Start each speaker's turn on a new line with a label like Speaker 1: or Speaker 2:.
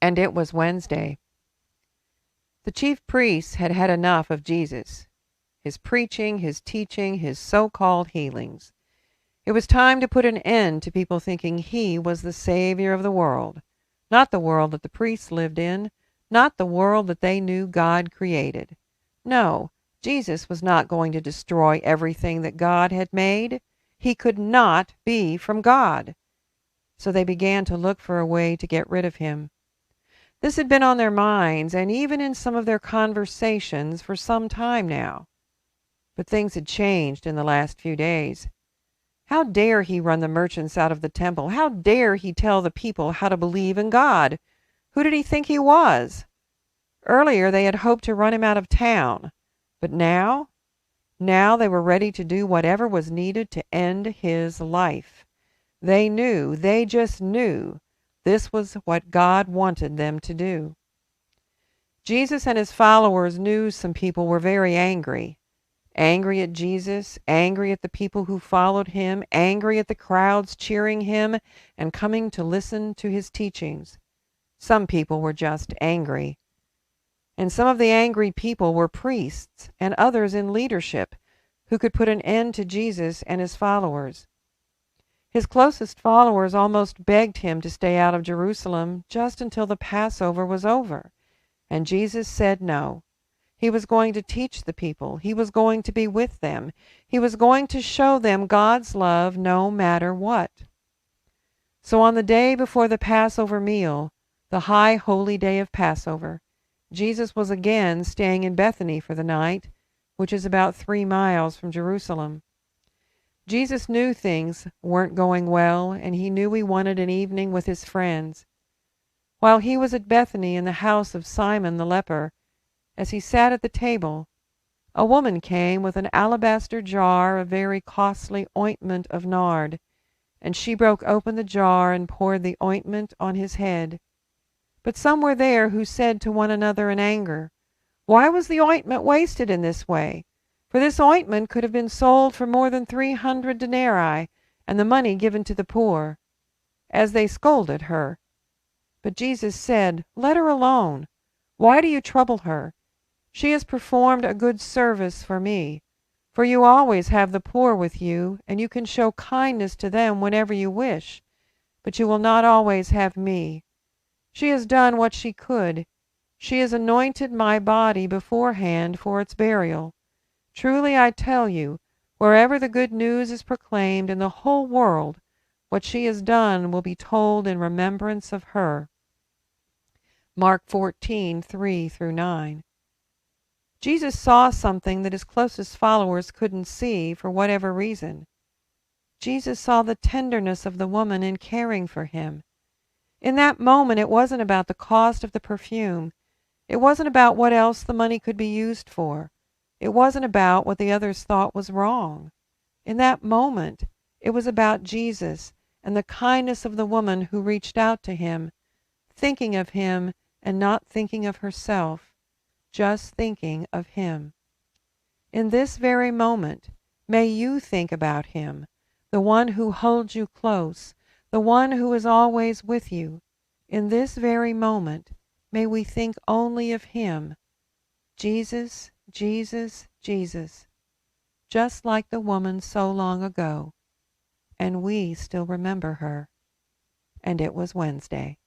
Speaker 1: And it was Wednesday. The chief priests had had enough of Jesus, his preaching, his teaching, his so-called healings. It was time to put an end to people thinking he was the Savior of the world, not the world that the priests lived in, not the world that they knew God created. No, Jesus was not going to destroy everything that God had made. He could not be from God. So they began to look for a way to get rid of him. This had been on their minds and even in some of their conversations for some time now. But things had changed in the last few days. How dare he run the merchants out of the temple? How dare he tell the people how to believe in God? Who did he think he was? Earlier they had hoped to run him out of town. But now they were ready to do whatever was needed to end his life. They just knew, this was what God wanted them to do. Jesus and his followers knew some people were very angry. Angry at Jesus, angry at the people who followed him, angry at the crowds cheering him and coming to listen to his teachings. Some people were just angry. And some of the angry people were priests and others in leadership who could put an end to Jesus and his followers. His closest followers almost begged him to stay out of Jerusalem just until the Passover was over. And Jesus said no. He was going to teach the people. He was going to be with them. He was going to show them God's love no matter what. So on the day before the Passover meal, the high holy day of Passover, Jesus was again staying in Bethany for the night, which is about 3 miles from Jerusalem. Jesus knew things weren't going well, and he knew he wanted an evening with his friends. While he was at Bethany in the house of Simon the leper, as he sat at the table, a woman came with an alabaster jar of very costly ointment of nard, and she broke open the jar and poured the ointment on his head. But some were there who said to one another in anger, "Why was the ointment wasted in this way? For this ointment could have been sold for more than 300 denarii, and the money given to the poor," as they scolded her. But Jesus said, "Let her alone. Why do you trouble her? She has performed a good service for me. For you always have the poor with you, and you can show kindness to them whenever you wish, but you will not always have me. She has done what she could. She has anointed my body beforehand for its burial. Truly I tell you, wherever the good news is proclaimed in the whole world, what she has done will be told in remembrance of her." Mark 14:3-9. Jesus saw something that his closest followers couldn't see for whatever reason. Jesus saw the tenderness of the woman in caring for him. In that moment, it wasn't about the cost of the perfume. It wasn't about what else the money could be used for. It wasn't about what the others thought was wrong. In that moment, it was about Jesus and the kindness of the woman who reached out to him, thinking of him and not thinking of herself, just thinking of him. In this very moment, may you think about him, the one who holds you close, the one who is always with you. In this very moment, may we think only of him. Jesus, Jesus, Jesus, just like the woman so long ago, and we still remember her. And it was Wednesday.